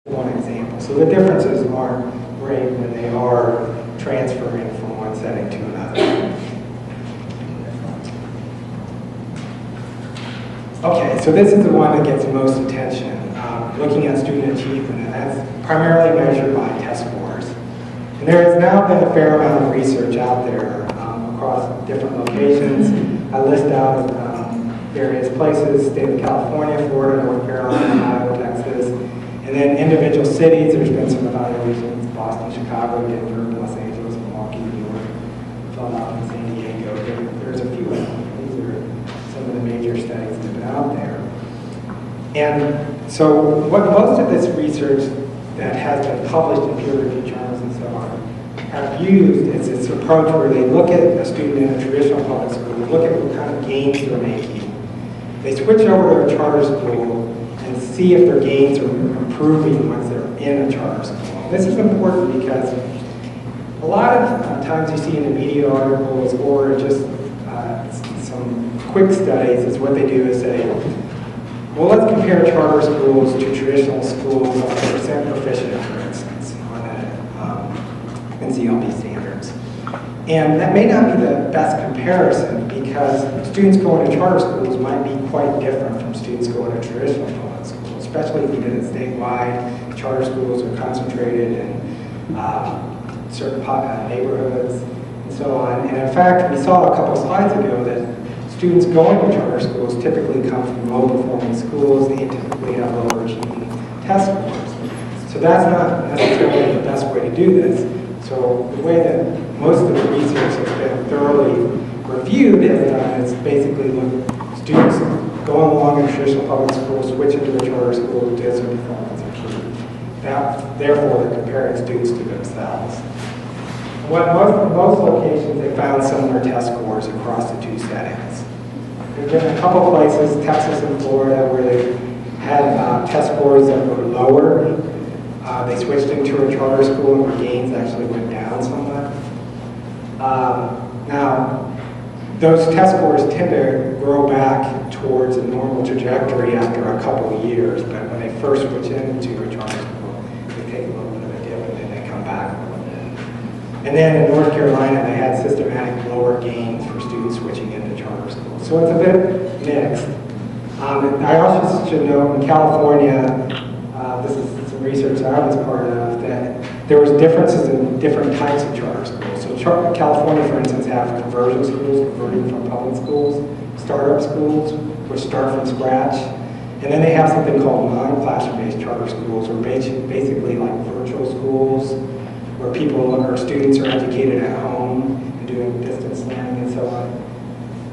one example. So the differences aren't great when they are transferring from one setting to another. Okay, so this is the one that gets the most attention, looking at student achievement, and that's primarily measured by test scores. And there has now been a fair amount of research out there across different locations. I list out various places: state of California, Florida, North Carolina, Ohio, Texas, and then individual cities. There's been some evaluations: Boston, Chicago, Denver, Los Angeles, Milwaukee, New York, Philadelphia, San Diego. There's a few of them. These are some of the major studies that have been out there. And so what most of this research that has been published in peer-reviewed journals and so on have used is this approach where they look at a student in a traditional public school, they look at what kind of gains they're making. They switch over to a charter school and see if their gains are improving once they're in a charter school. This is important because a lot of times you see in the media articles or just some quick studies is what they do is say, well, let's compare charter schools to traditional schools on percent proficient, for instance, on NCLB standards. And that may not be the best comparison because students going to charter schools might be quite different from students going to traditional public schools, especially if you did it statewide. Charter schools are concentrated in certain neighborhoods and so on. And in fact, we saw a couple slides ago that students going to charter schools typically come from low-performing schools. They typically have lower achieving test scores. So that's not necessarily the best way to do this. So the way that most of the research has been thoroughly reviewed is basically look students going along in traditional public schools, switching to a charter school, does their performance improve. Therefore, they're comparing students to themselves. What most locations, they found similar test scores across the two settings. There have been a couple places, Texas and Florida, where they had test scores that were lower. They switched into a charter school and their gains actually went down somewhat. Now, those test scores tend to grow back towards a normal trajectory after a couple of years, but when they first switch into a charter school, they take a little bit of a dip and then they come back a little bit. And then in North Carolina, they had systematic lower gains for students switching into charter schools. So it's a bit mixed. I also should note in California, this is some research I was part of, that there was differences in different types of charter schools. So California, for instance, have conversion schools, converting from public schools, startup schools, which start from scratch. And then they have something called non-classroom-based charter schools, or basically like virtual schools, where people or students are educated at home and doing distance learning and so on.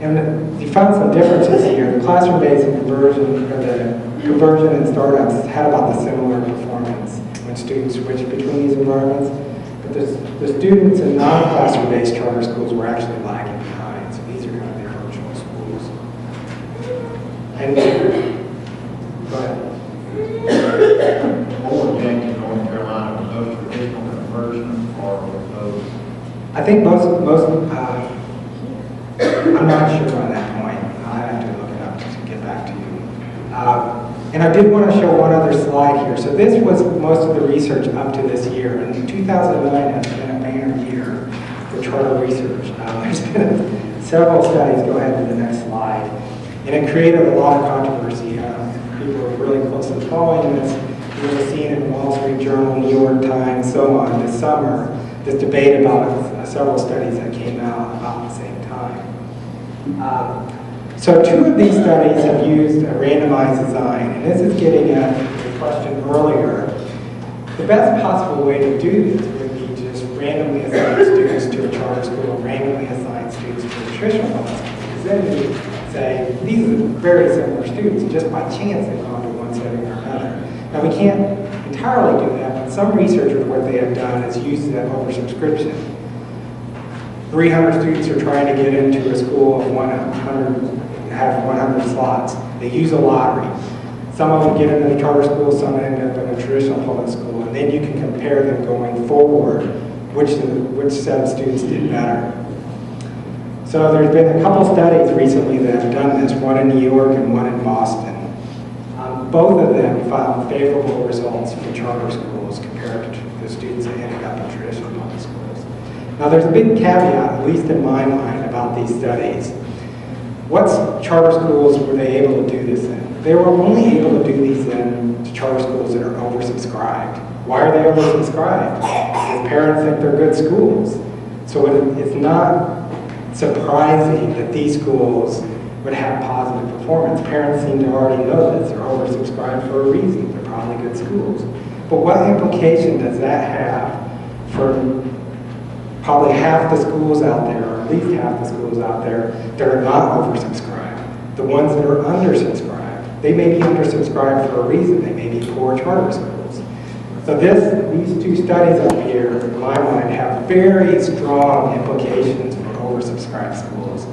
And you found some differences here. The classroom-based and conversion, or the conversion and startups had about the similar performance when students switched between these environments. But the students in non-classroom-based charter schools were actually lagging behind. So these are kind of their virtual schools. And go ahead. What would Yankee, North Carolina, with those traditional conversions or with those? I think most I'm not sure on that point. I have to look it up to get back to you. And I did want to show one other slide here. So this was most of the research up to this year. And 2009 has been a banner year for charter research. There's been several studies. Go ahead to the next slide. And it created a lot of controversy. People were really closely following this. You would have seen in Wall Street Journal, New York Times, so on this summer, this debate about several studies that came out about the same time. So two of these studies have used a randomized design, and this is getting at the question earlier. The best possible way to do this would be to just randomly assign students to a charter school, randomly assign students to a traditional public school. Because then you say, these are very similar students, and just by chance they've gone to one setting or another. Now we can't entirely do that, but some researchers, what they have done is use that oversubscription. 300 students are trying to get into a school of 100, have 100 slots. They use a lottery. Some of them get into the charter school, some end up in a traditional public school, and then you can compare them going forward, which set of students did better. So there's been a couple studies recently that have done this, one in New York and one in Boston. both of them found favorable results for charter schools compared to the students that ended up in traditional public schools. Now there's a big caveat, at least in my mind, about these studies. What charter schools were they able to do this in? They were only able to do these in charter schools that are oversubscribed. Why are they oversubscribed? Because parents think they're good schools. So it's not surprising that these schools would have positive performance. Parents seem to already know this. They're oversubscribed for a reason. They're probably good schools. But what implication does that have for probably half the schools out there, or at least half the schools out there, that are not oversubscribed? The ones that are undersubscribed. They may be undersubscribed for a reason. They may be poor charter schools. So these two studies up here, in my mind, have very strong implications for oversubscribed schools.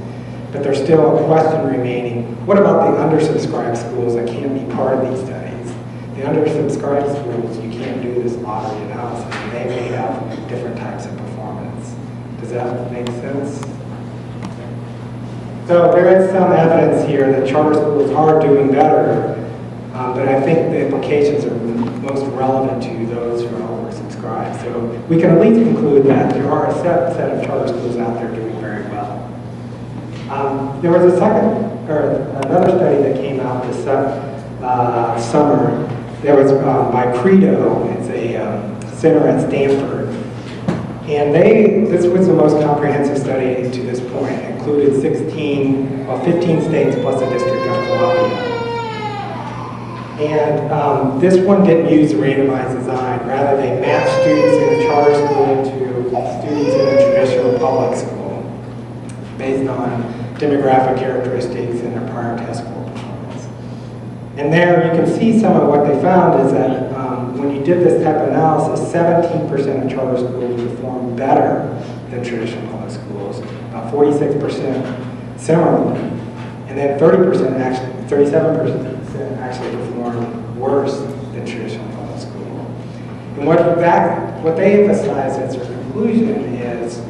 But there's still a question remaining. What about the undersubscribed schools that can't be part of these studies? The undersubscribed schools, you can't do this lottery analysis, and they may have different types of performance. Does that make sense? So there is some evidence here that charter schools are doing better, but I think the implications are most relevant to those who are oversubscribed. So we can at least conclude that there are a set of charter schools out there doing very well. There was another study that came out this summer. There was by Credo. It's a center at Stanford. And this was the most comprehensive study to this point. It included 15 states plus the District of Columbia. And this one didn't use randomized design. Rather, they matched students in a charter school to students in a traditional public school based on demographic characteristics and their prior test score performance. And there you can see some of what they found is that when you did this type of analysis, 17% of charter schools performed better than traditional public schools, about 46% similarly, and then 37% actually performed worse than traditional public school. And what they emphasize as their conclusion is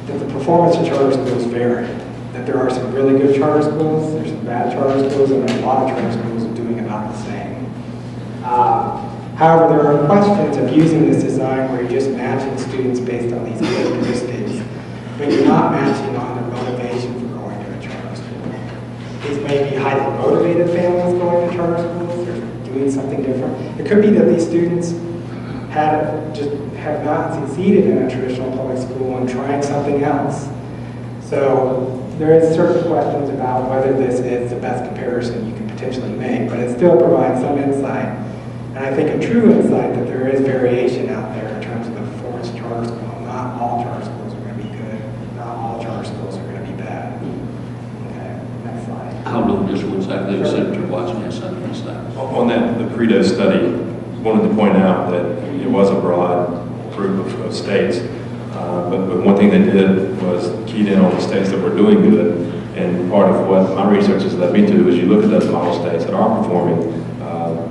that the performance of charter schools vary. That there are some really good charter schools, there's some bad charter schools, and a lot of charter schools are doing about the same. However, there are questions of using this design where you're just matching students based on these characteristics, but you're not matching on their motivation for going to a charter school. These may be highly motivated families going to charter schools, they're doing something different. It could be that these students have not succeeded in a traditional public school and trying something else. So there is certain questions about whether this is the best comparison you can potentially make, but it still provides some insight. And I think a true insight that there is variation out there in terms of the performance of charter school. Not all charter schools are going to be good. Not all charter schools are going to be bad. Okay, next slide. I don't know just exactly what Senator Watson has something to say. On that, the Credo study, wanted to point out that it was a broad group of states. But one thing they did was keyed in on the states that were doing good. And part of what my research has led me to is you look at those model states that are performing,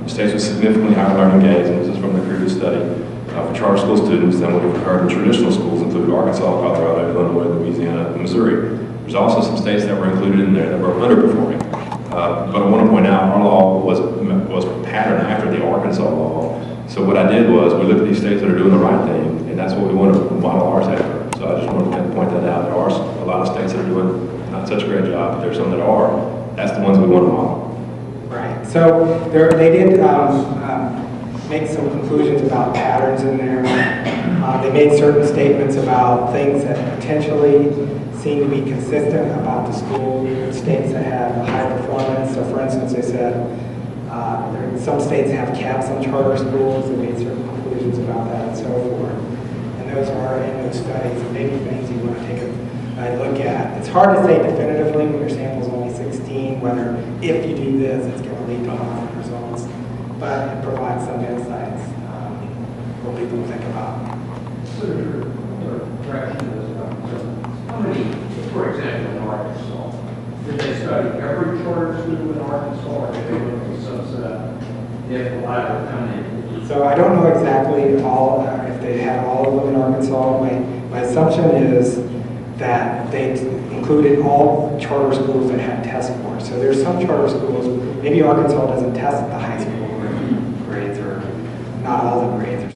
states with significantly higher learning gains, and this is from the Credo study, for charter school students than what we've heard in traditional schools, including Arkansas, Colorado, Illinois, Louisiana, and Missouri. There's also some states that were included in there that were underperforming. But I want to point out our law was patterned after the Arkansas law. So what I did was we looked at these states that are doing the right thing, and that's what we want to model ours after. So I just wanted to point that out. There are a lot of states that are doing not such a great job, but there's some that are. That's the ones we want to model. Right. So they did make some conclusions about patterns in there. They made certain statements about things that potentially seem to be consistent about the school states that have high performance. So for instance, they said some states have caps on charter schools. They made certain conclusions about that and so forth. And those are in those studies and maybe things you want to take a look at. It's hard to say definitively when your sample is only 16 whether if you do this it's going to lead to positive results, but it provides some insights for people to think about. How many, for example, in Arkansas, did they study every charter school in Arkansas, or did they look at a subset if the latter come in? So I don't know exactly all if they had all of them in Arkansas. My assumption is that they included all charter schools that had test scores. So there's some charter schools, maybe Arkansas doesn't test at the high school not all the grades are